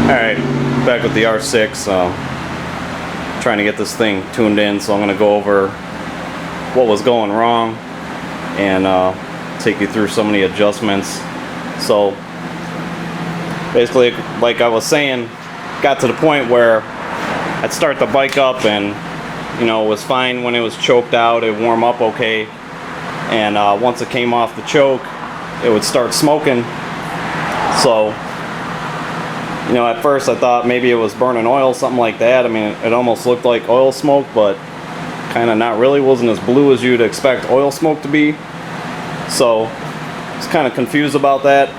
Alright, back with the R6, trying to get this thing tuned in, so I'm going to go over what was going wrong and take you through some of the adjustments. So basically, like I was saying, got to the point where I'd start the bike up and it was fine when it was choked out, it would warm up okay, and once it came off the choke it would start smoking. So at first I thought maybe it was burning oil, something like that. I mean, it almost looked like oil smoke, but kind of not really. Wasn't as blue as you'd expect oil smoke to be. So I was kind of confused about that.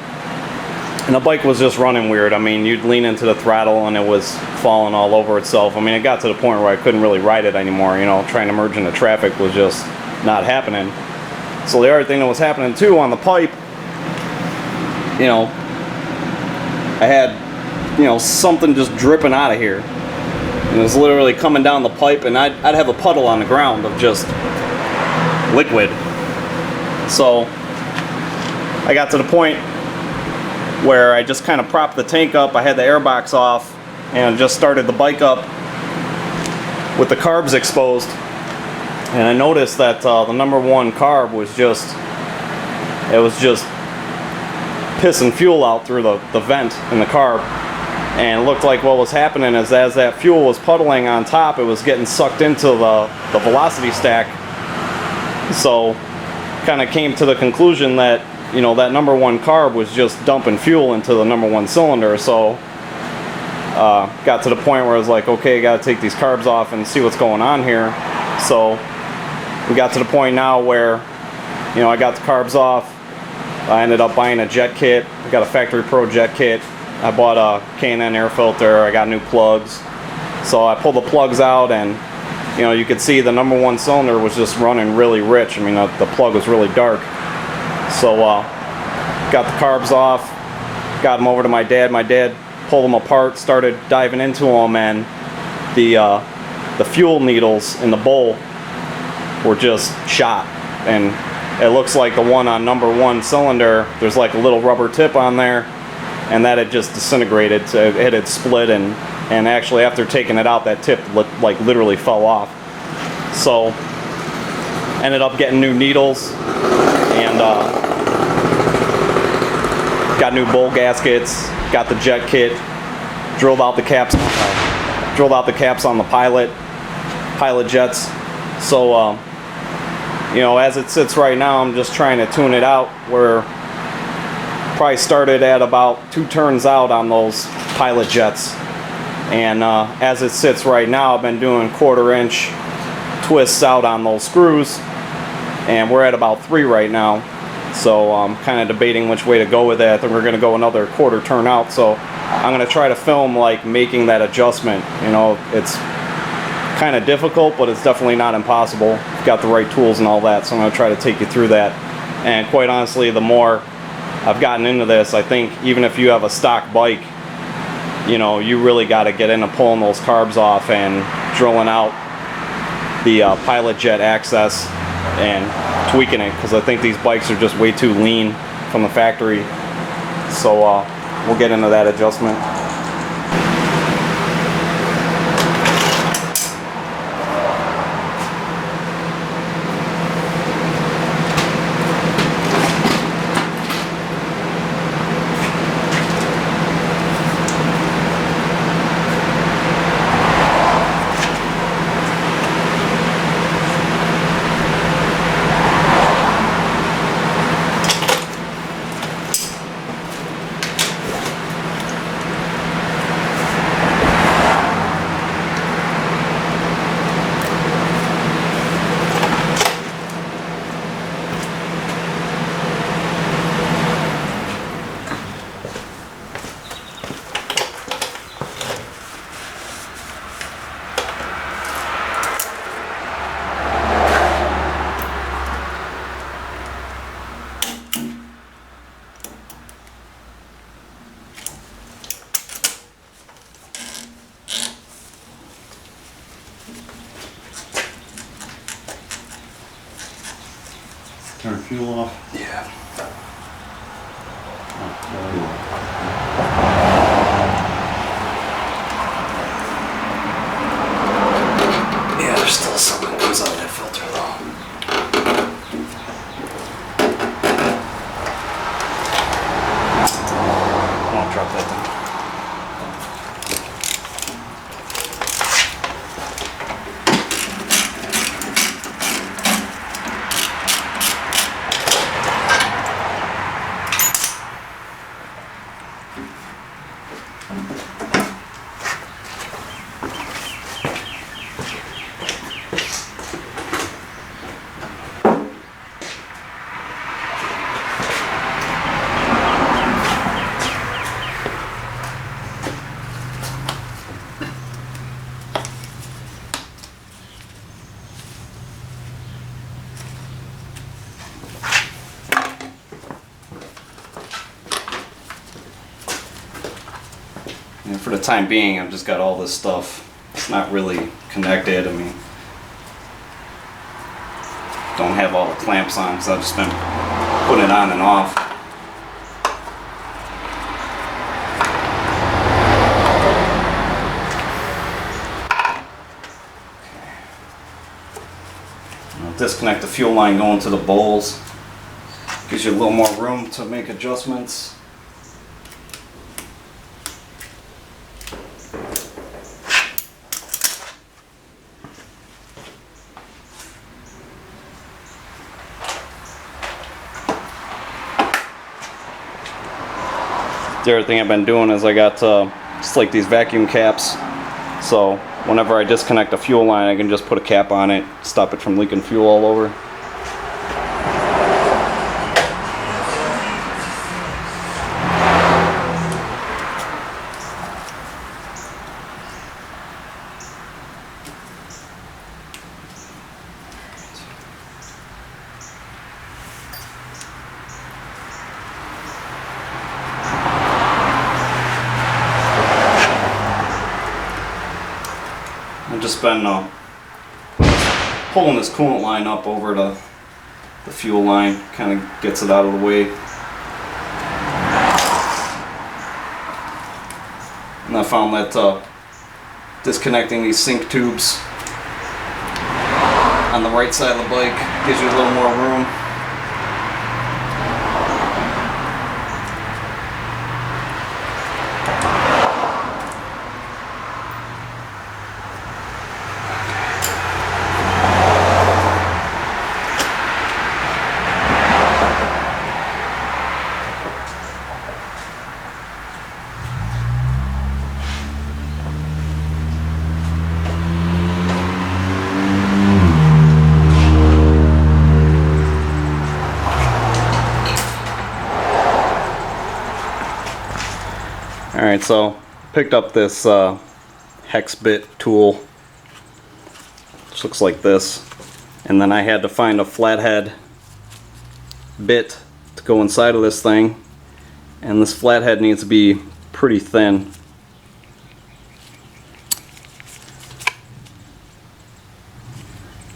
And the bike was just running weird. I mean, you'd lean into the throttle and it was falling all over itself. I mean, it got to the point where I couldn't really ride it anymore. Trying to merge into traffic was just not happening. So the other thing that was happening too on the pipe, I had something just dripping out of here. And it was literally coming down the pipe, and I'd have a puddle on the ground of just liquid. So I got to the point where I just kind of propped the tank up. I had the airbox off and just started the bike up with the carbs exposed. And I noticed that the number one carb was just pissing fuel out through the vent in the carb. And it looked like what was happening is as that fuel was puddling on top, it was getting sucked into the velocity stack. So kind of came to the conclusion that that number one carb was just dumping fuel into the number one cylinder. So got to the point where I was like, okay, got to take these carbs off and see what's going on here. So we got to the point now where I got the carbs off. I ended up buying a jet kit. I got a Factory Pro jet kit. I bought a K&N air filter. I got new plugs. So I pulled the plugs out, and you could see the number one cylinder was just running really rich. I mean, the plug was really dark. So got the carbs off, got them over to my dad. My dad pulled them apart, started diving into them, and the fuel needles in the bowl were just shot. And it looks like the one on number one cylinder, there's like a little rubber tip on there, and that had just disintegrated. So it had split, and actually after taking it out, that tip like literally fell off. So ended up getting new needles and got new bowl gaskets, got the jet kit, drilled out the caps on the pilot jets. So as it sits right now, I'm just trying to tune it out. Where probably started at about 2 turns out on those pilot jets, and as it sits right now, I've been doing 1/4 inch twists out on those screws, and we're at about 3 right now. So I'm kind of debating which way to go with that. I think we're going to go another 1/4 turn out. So I'm going to try to film like making that adjustment. It's kind of difficult, but it's definitely not impossible. Got the right tools and all that, so I'm going to try to take you through that. And quite honestly, the more I've gotten into this, I think even if you have a stock bike, you really got to get into pulling those carbs off and drilling out the pilot jet access and tweaking it, because I think these bikes are just way too lean from the factory. So we'll get into that adjustment. Turn fuel off. Yeah. And for the time being, I've just got all this stuff. It's not really connected. I mean, don't have all the clamps on because I've just been putting it on and off. I'll disconnect the fuel line going to the bowls. Gives you a little more room to make adjustments. The other thing I've been doing is I got just like these vacuum caps, so whenever I disconnect a fuel line I can just put a cap on it, stop it from leaking fuel all over. I've just been pulling this coolant line up over to the fuel line, kind of gets it out of the way. And I found that disconnecting these sink tubes on the right side of the bike gives you a little more room. Alright, so picked up this hex bit tool, which looks like this, and then I had to find a flathead bit to go inside of this thing, and this flathead needs to be pretty thin.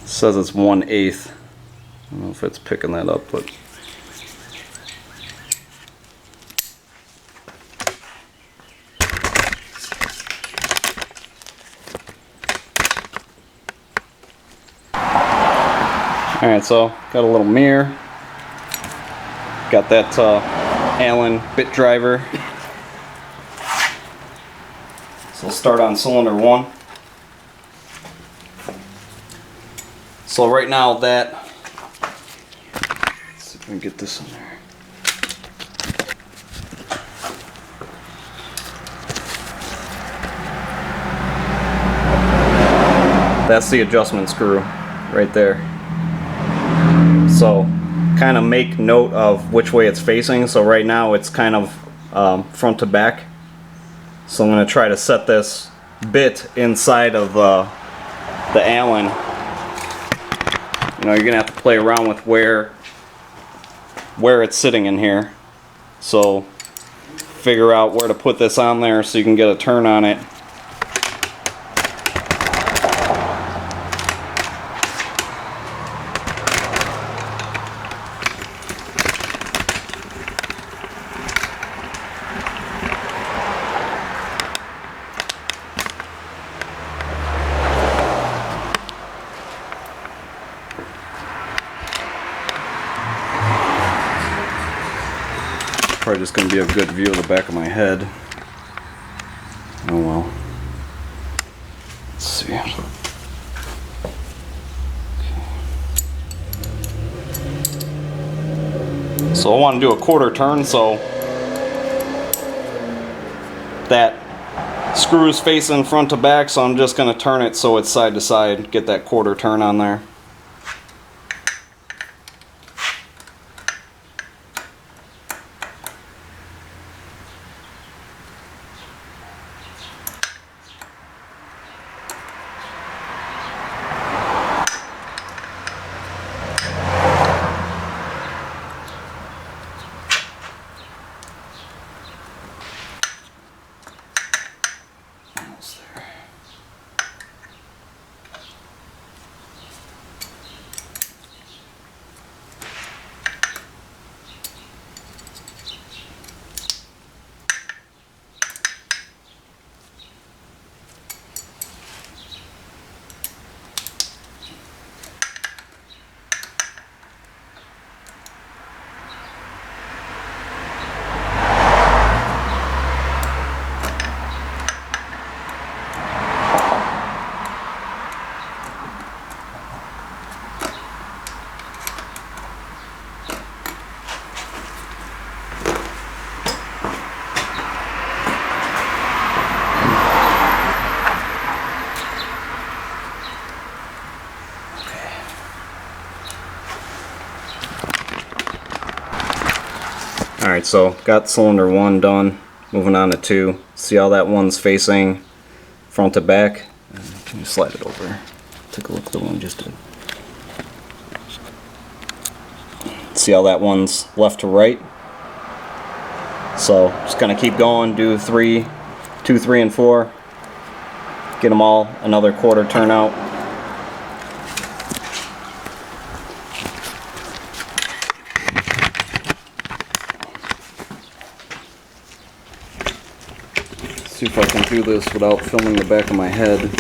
It says it's 1/8. I don't know if it's picking that up, but alright, so got a little mirror, got that Allen bit driver. So we'll start on cylinder 1. So right now that, let's see if we can get this in there. That's the adjustment screw right there. So kind of make note of which way it's facing. So right now it's kind of front to back. So I'm going to try to set this bit inside of the Allen. You know, you're going to have to play around with where it's sitting in here. So figure out where to put this on there so you can get a turn on it. Probably just going to be a good view of the back of my head. Oh well. Let's see. Okay. So I want to do a quarter turn, so that screw is facing front to back, so I'm just going to turn it so it's side to side, get that quarter turn on there. Alright, so got cylinder 1 done. Moving on to 2. See how that one's facing front to back? Can you slide it over? Take a look at the one just did. See how that one's left to right? So just gonna keep going, do 2, 3, and 4. Get them all another quarter turn out. See if I can do this without filming the back of my head.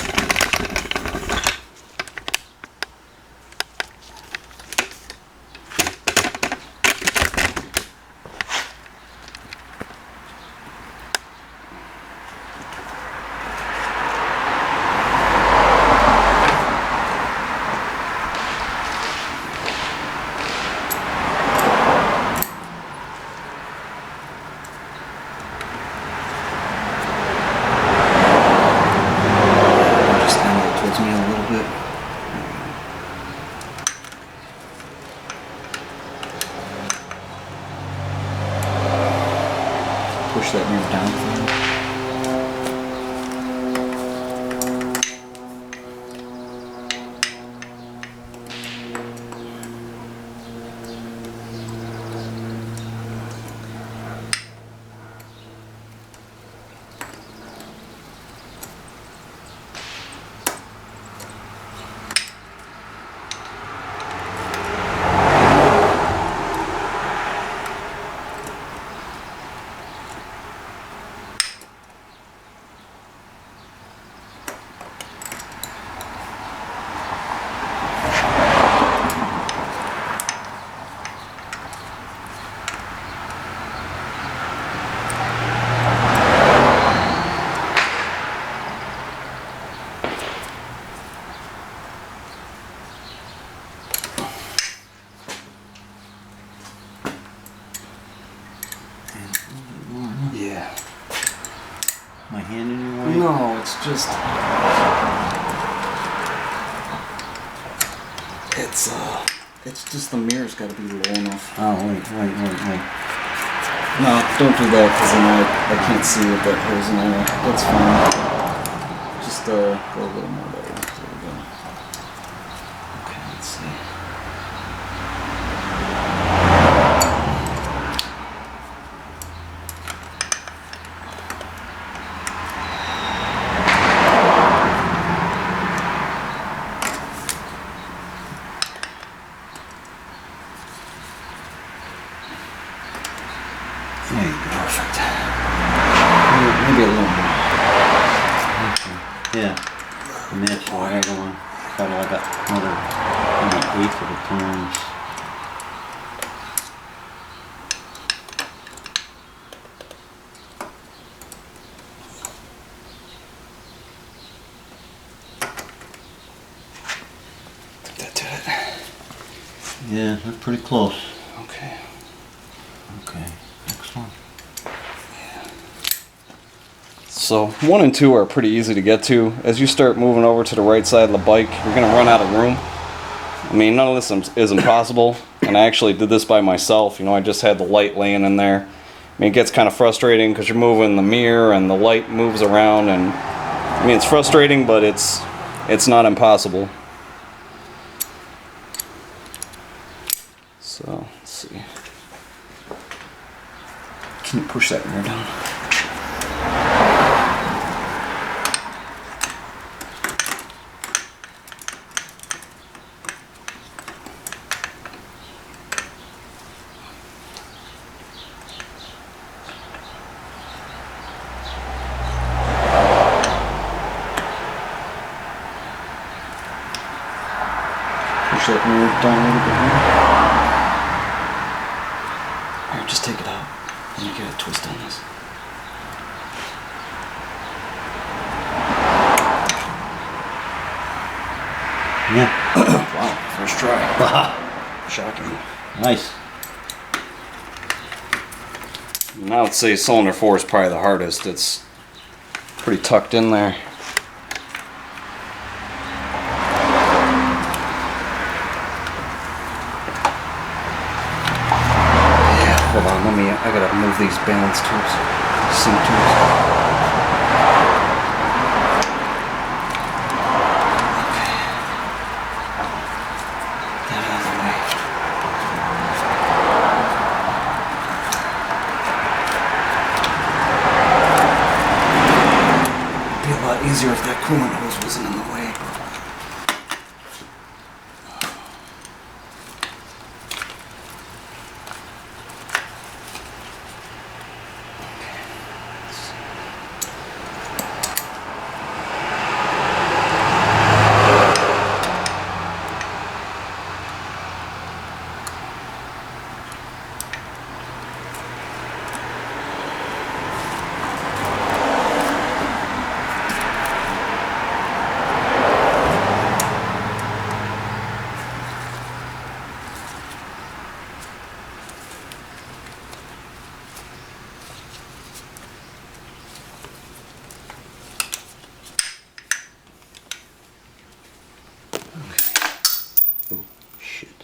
Push that mirror down for me. Yeah. My hand in your way? No, it's just... It's just the mirror's got to be low enough. Oh, wait. No, don't do that, because then I can't see what that hole's in there. That's fine. Just go a little more there. There we go. Okay, let's see. There you go. Perfect. Maybe a little more. Okay. Yeah. And that's why I don't want to I got another maybe 1/8 of the turns. I think that did it. Yeah, that's pretty close. Okay. Okay. Next one. So 1 and 2 are pretty easy to get to. As you start moving over to the right side of the bike, you're going to run out of room. I mean, none of this is impossible, and I actually did this by myself. You know, I just had the light laying in there. I mean, it gets kind of frustrating because you're moving the mirror and the light moves around, and I mean, it's frustrating, but it's not impossible. So, let's see. Can you push that mirror down? Push that mirror down a little bit more. Here, just take it out. Let me get a twist on this. Yeah. Wow, first try. Shocking. Nice. Now I would say cylinder 4 is probably the hardest. It's pretty tucked in there. Yeah, hold on, I gotta move these balance tubes, sink tubes. Easier if that coolant hose wasn't in the way.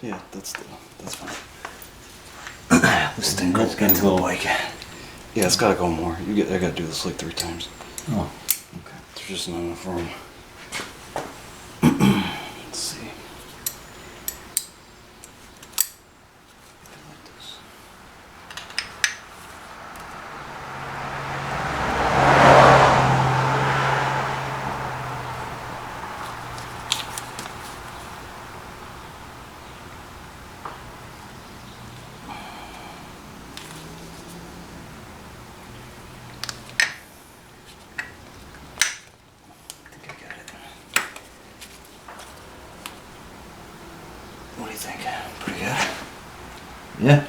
Yeah, that's fine. This thing goes into the bike. Yeah, it's gotta go more. I gotta do this like 3 times. Oh, okay. There's just not enough room. Let's see. Like this. What do you think? Pretty good? Yeah.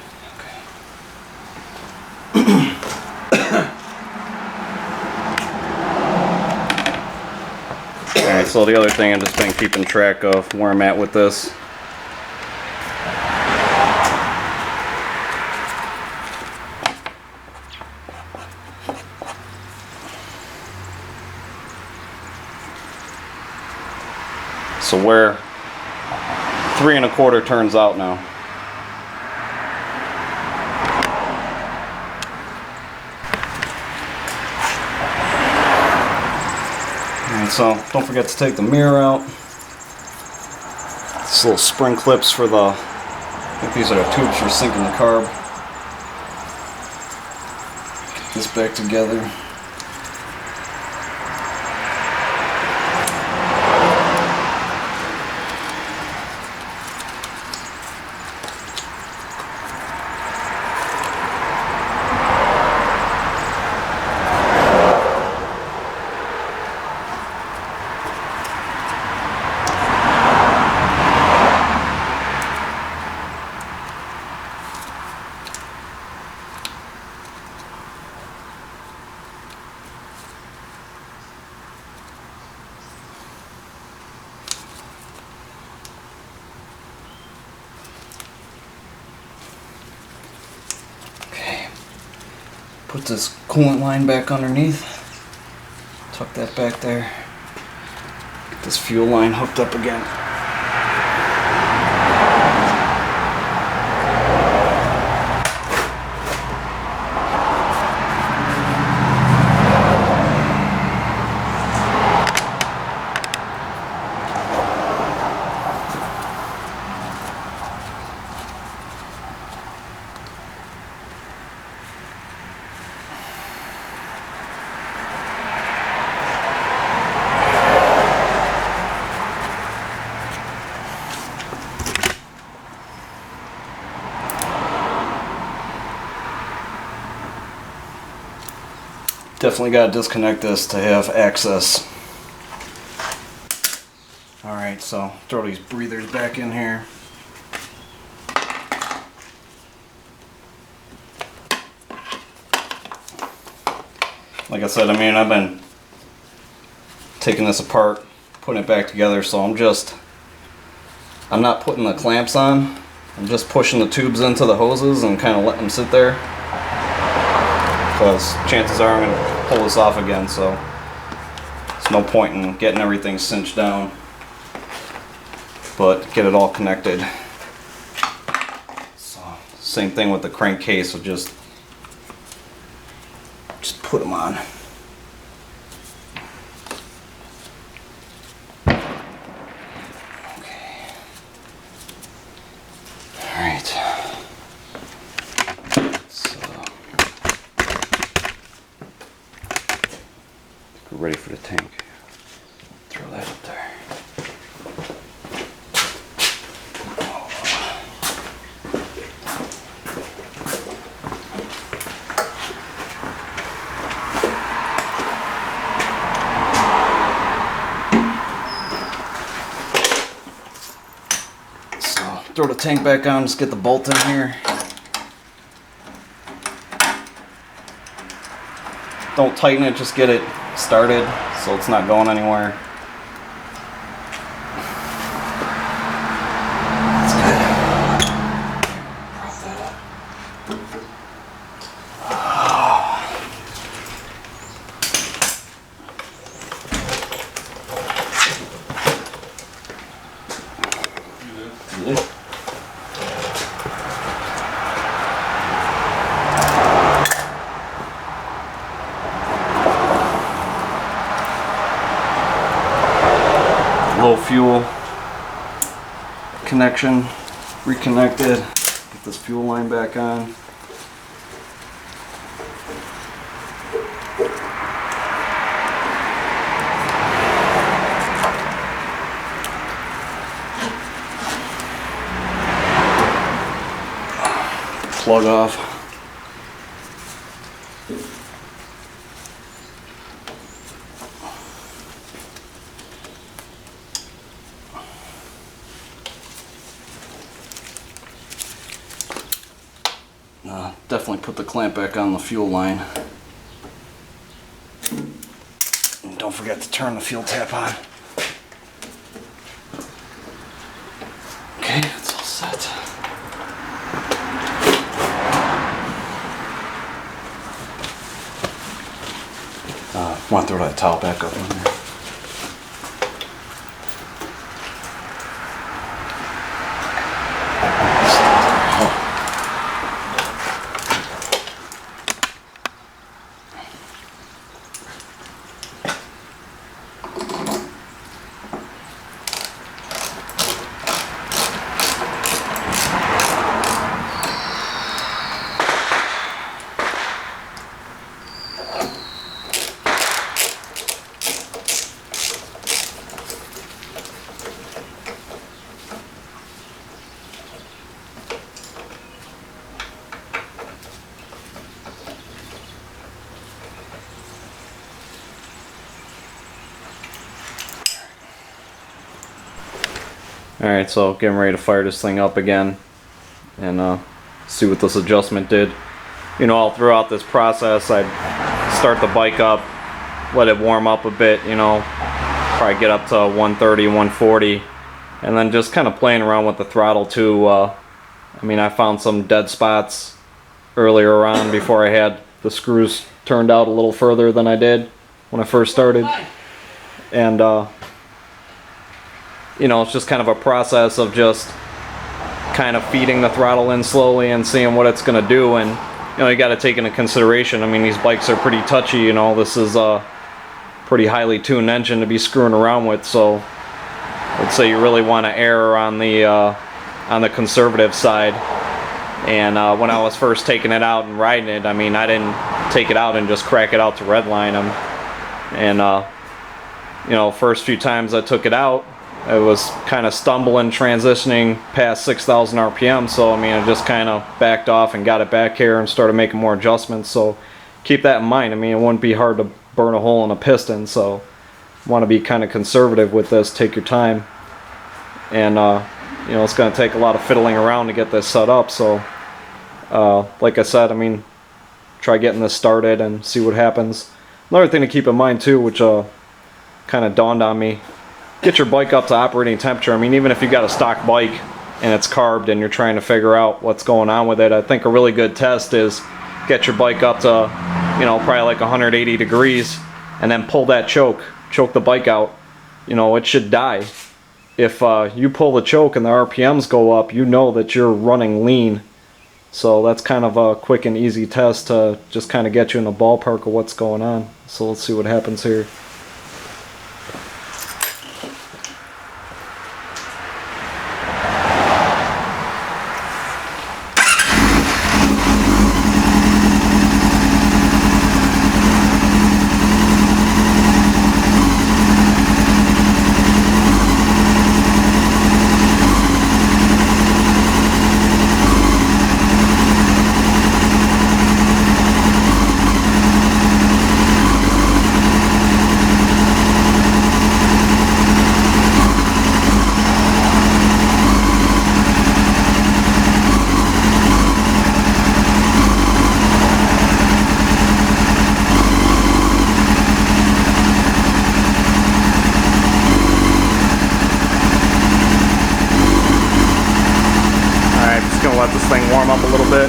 Alright, so the other thing I've just been keeping track of where I'm at with this. So where 3 1/4 turns out now. Alright, so don't forget to take the mirror out. These little spring clips for the, I think these are the tubes for sinking the carb. Get this back together. Put this coolant line back underneath. Tuck that back there. Get this fuel line hooked up again. Definitely got to disconnect this to have access. Alright, so throw these breathers back in here. Like I said, I've been taking this apart, putting it back together, so I'm not putting the clamps on. I'm just pushing the tubes into the hoses and kind of letting them sit there. Because chances are I'm going to pull this off again, so there's no point in getting everything cinched down, but get it all connected. So same thing with the crankcase, with just put them on. Okay. All right. So we're ready for the tank. Throw that up there. Throw the tank back on, just get the bolt in here. Don't tighten it, just get it started so it's not going anywhere. That's good. Prop that up. Yeah. Low fuel connection reconnected. Get this fuel line back on. Plug off. Definitely put the clamp back on the fuel line. And don't forget to turn the fuel tap on. Okay, it's all set. Want to throw that towel back up in there. Alright, so getting ready to fire this thing up again and see what this adjustment did. You know, all throughout this process I'd start the bike up, let it warm up a bit, you know, probably get up to 130, 140, and then just kind of playing around with the throttle too. I mean, I found some dead spots earlier on before I had the screws turned out a little further than I did when I first started. And you know, it's just kind of a process of just kind of feeding the throttle in slowly and seeing what it's going to do. And you know, you got to take into consideration, I mean, these bikes are pretty touchy, you know, this is a pretty highly tuned engine to be screwing around with, so I'd say you really want to err on the conservative side. And when I was first taking it out and riding it, I mean, I didn't take it out and just crack it out to redline them. And you know, first few times I took it out, I was kind of stumbling, transitioning past 6,000 RPM, so I mean, I just kind of backed off and got it back here and started making more adjustments. So keep that in mind. I mean, it wouldn't be hard to burn a hole in a piston, so want to be kind of conservative with this. Take your time, and you know, it's going to take a lot of fiddling around to get this set up. So like I said, I mean, try getting this started and see what happens. Another thing to keep in mind too, which kind of dawned on me, get your bike up to operating temperature. I mean, even if you got a stock bike and it's carbed and you're trying to figure out what's going on with it, I think a really good test is get your bike up to, you know, probably like 180 degrees and then pull that choke the bike out. You know, it should die. If you pull the choke and the RPMs go up, you know that you're running lean So that's kind of a quick and easy test to just kind of get you in the ballpark of what's going on. So let's see what happens here. Let this thing warm up a little bit.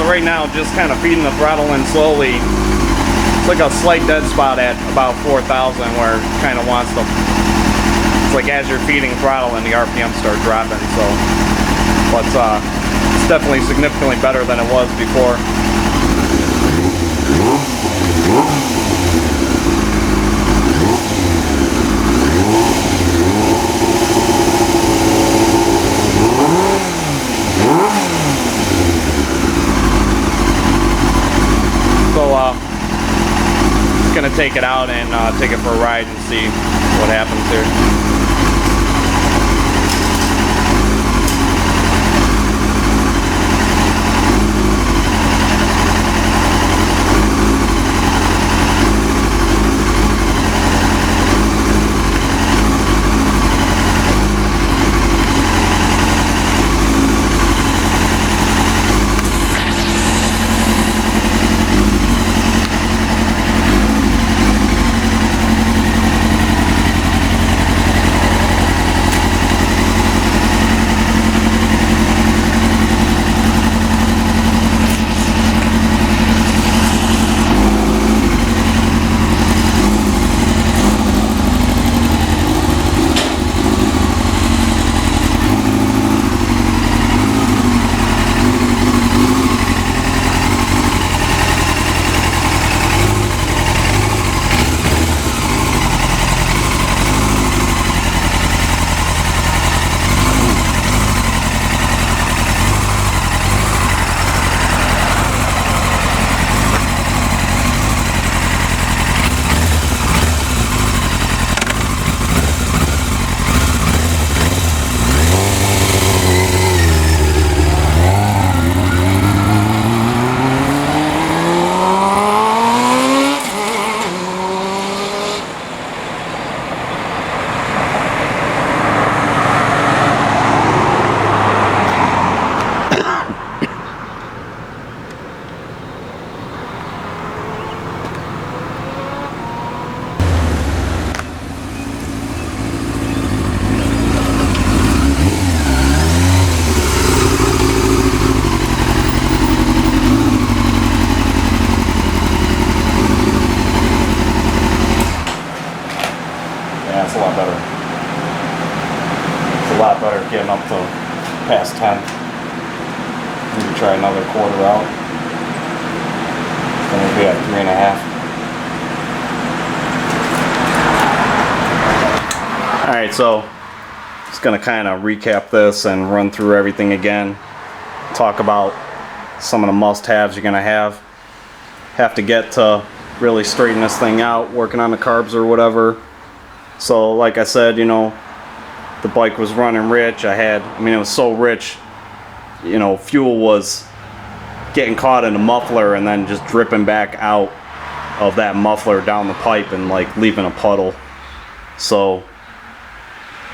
Right now, just kind of feeding the throttle in slowly. It's like a slight dead spot at about 4,000 where it kind of wants to, it's like as you're feeding throttle and the RPM start dropping. So, but it's definitely significantly better than it was before. Gonna take it out and take it for a ride and see what happens here. better getting up to past 10. Maybe try another quarter out. Then we'll be at 3.5. Alright, so just going to kind of recap this and run through everything again. Talk about some of the must-haves you're going to have to get to really straighten this thing out, working on the carbs or whatever. So like I said, you know, the bike was running rich. I mean, it was so rich, you know, fuel was getting caught in the muffler and then just dripping back out of that muffler down the pipe and like leaving a puddle. So,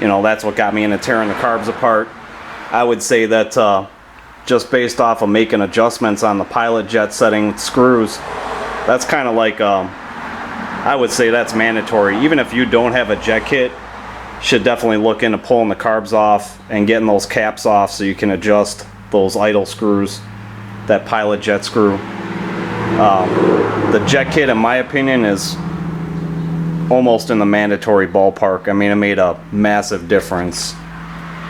you know, that's what got me into tearing the carbs apart. I would say that just based off of making adjustments on the pilot jet setting screws, that's kind of like, I would say that's mandatory. Even if you don't have a jet kit, you should definitely look into pulling the carbs off and getting those caps off so you can adjust those idle screws, that pilot jet screw. The jet kit, in my opinion, is almost in the mandatory ballpark. I mean, it made a massive difference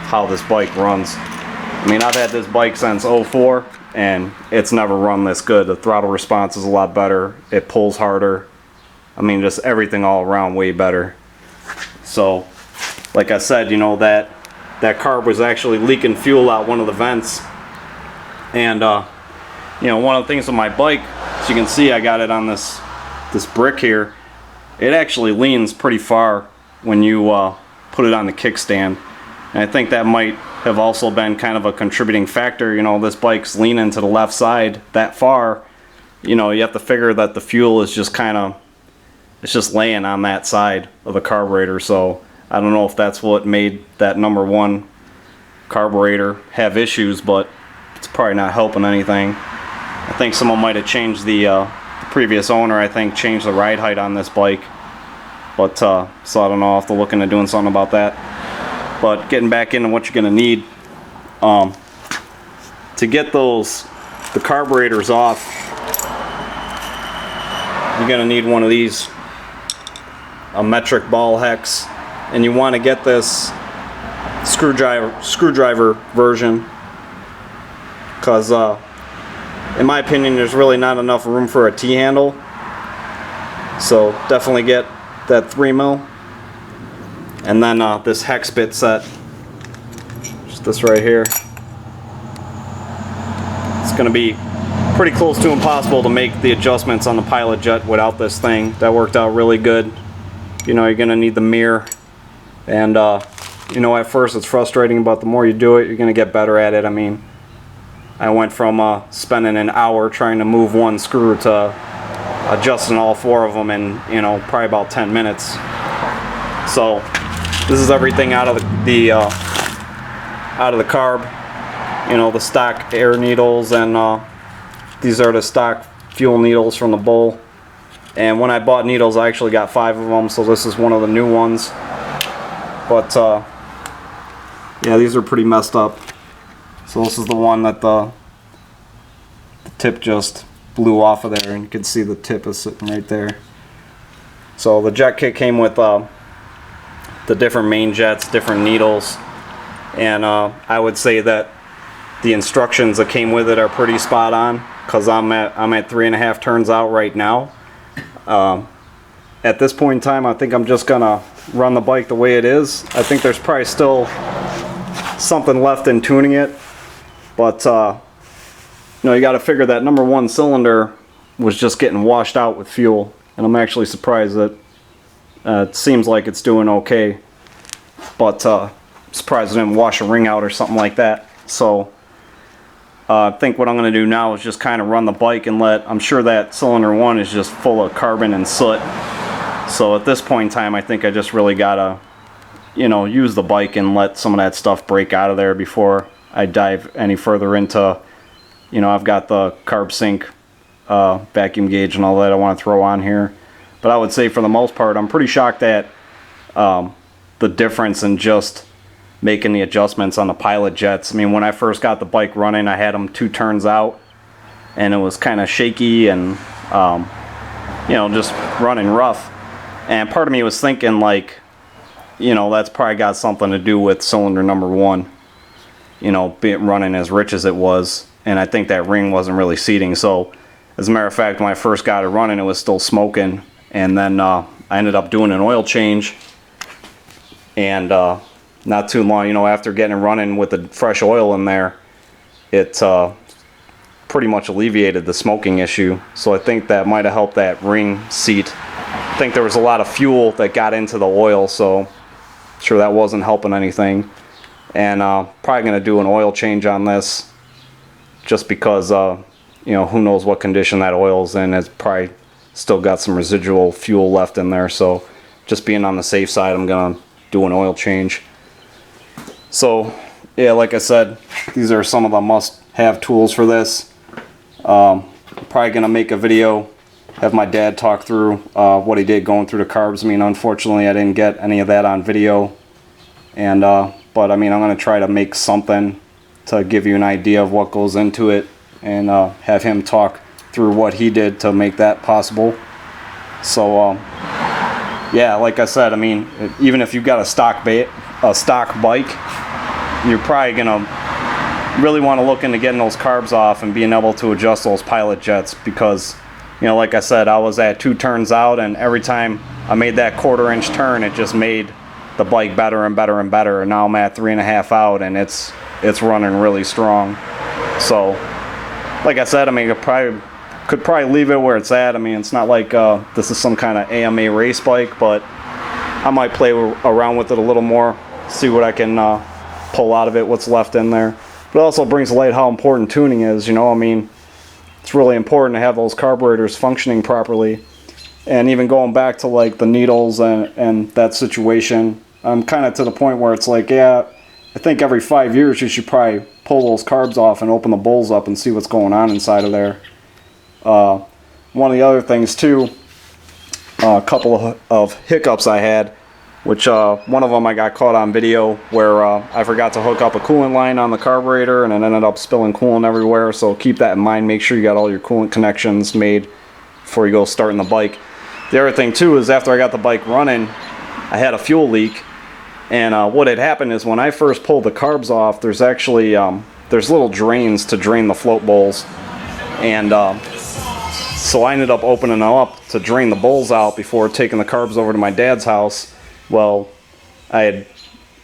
how this bike runs. I mean, I've had this bike since '04 and it's never run this good. The throttle response is a lot better. It pulls harder. I mean, just everything all around way better. So, like I said, you know, that carb was actually leaking fuel out one of the vents. And, you know, one of the things with my bike, as you can see, I got it on this brick here. It actually leans pretty far when you put it on the kickstand. And I think that might have also been kind of a contributing factor. You know, this bike's leaning to the left side that far. You know, you have to figure that the fuel is just kind of, it's just laying on that side of the carburetor. So I don't know if that's what made that #1 carburetor have issues, but it's probably not helping anything. I think someone might have changed the previous owner, I think, changed the ride height on this bike. But so I don't know, I'll have to look into doing something about that. But getting back into what you're going to need to get the carburetors off, you're going to need one of these, a metric ball hex, and you want to get this screwdriver version, because in my opinion there's really not enough room for a T-handle. So definitely get that 3mm. And then this hex bit set, just this right here. It's going to be pretty close to impossible to make the adjustments on the pilot jet without this thing. That worked out really good. You know, you're going to need the mirror. And, you know, at first it's frustrating, but the more you do it, you're going to get better at it. I mean, I went from spending an hour trying to move one screw to adjusting all 4 of them in, you know, probably about 10 minutes. So this is everything out of the carb, you know, the stock air needles, and these are the stock fuel needles from the bowl. And when I bought needles, I actually got 5 of them, so this is one of the new ones. But yeah, these are pretty messed up. So this is the one that the tip just blew off of there, and you can see the tip is sitting right there. So the jet kit came with the different main jets, different needles, and I would say that the instructions that came with it are pretty spot on, because I'm at 3.5 turns out right now. At this point in time, I think I'm just gonna run the bike the way it is. I think there's probably still something left in tuning it, but you know, you got to figure that #1 cylinder was just getting washed out with fuel, and I'm actually surprised that it seems like it's doing okay, but surprised it didn't wash a ring out or something like that. So I think what I'm going to do now is just kind of run the bike and I'm sure that cylinder 1 is just full of carbon and soot. So at this point in time, I think I just really got to, you know, use the bike and let some of that stuff break out of there before I dive any further into, you know, I've got the carb sync vacuum gauge and all that I want to throw on here. But I would say for the most part, I'm pretty shocked at the difference in just making the adjustments on the pilot jets. I mean, when I first got the bike running, I had them 2 turns out, and it was kind of shaky and, you know, just running rough. And part of me was thinking, like, you know, that's probably got something to do with cylinder number 1, you know, being running as rich as it was. And I think that ring wasn't really seating. So as a matter of fact, when I first got it running, it was still smoking. And then I ended up doing an oil change. And not too long, you know, after getting it running with the fresh oil in there, it pretty much alleviated the smoking issue. So I think that might have helped that ring seat. I think there was a lot of fuel that got into the oil, so I'm sure that wasn't helping anything. And probably going to do an oil change on this, just because you know, who knows what condition that oil's in. It's probably still got some residual fuel left in there, so just being on the safe side, I'm going to do an oil change. So yeah, like I said, these are some of the must-have tools for this. Probably gonna make a video, have my dad talk through what he did going through the carbs. I mean, unfortunately I didn't get any of that on video, and but I mean, I'm gonna try to make something to give you an idea of what goes into it, and have him talk through what he did to make that possible. So yeah, like I said, I mean, even if you've got a stock bike, you're probably gonna really want to look into getting those carbs off and being able to adjust those pilot jets, because, you know, like I said, I was at 2 turns out, and every time I made that 1/4 inch turn, it just made the bike better and better and better. And now I'm at 3.5 out, and it's running really strong. So like I said, I mean, I could probably leave it where it's at. I mean, it's not like this is some kind of AMA race bike, but I might play around with it a little more, see what I can pull out of it, what's left in there. But it also brings to light how important tuning is, you know. I mean, it's really important to have those carburetors functioning properly. And even going back to like the needles and that situation, I'm kind of to the point where it's like, yeah, I think every 5 years you should probably pull those carbs off and open the bowls up and see what's going on inside of there. One of the other things too, a couple of hiccups I had, which one of them I got caught on video where I forgot to hook up a coolant line on the carburetor, and it ended up spilling coolant everywhere. So keep that in mind. Make sure you got all your coolant connections made before you go starting the bike. The other thing too is, after I got the bike running, I had a fuel leak, and what had happened is, when I first pulled the carbs off, there's actually there's little drains to drain the float bowls, and so I ended up opening them up to drain the bowls out before taking the carbs over to my dad's house. Well, I had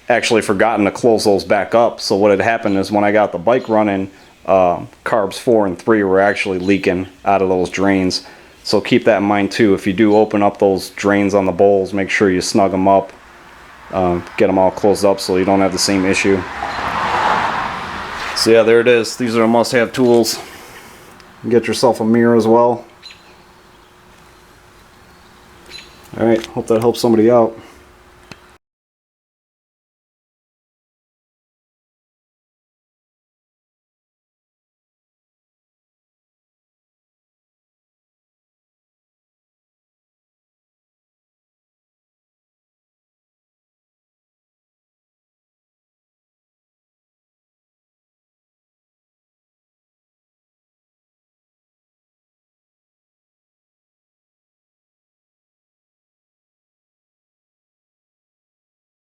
actually forgotten to close those back up. So what had happened is, when I got the bike running, carbs 4 and 3 were actually leaking out of those drains. So keep that in mind too. If you do open up those drains on the bowls, make sure you snug them up, get them all closed up so you don't have the same issue. So yeah, there it is. These are must-have tools. Get yourself a mirror as well. Alright, hope that helps somebody out.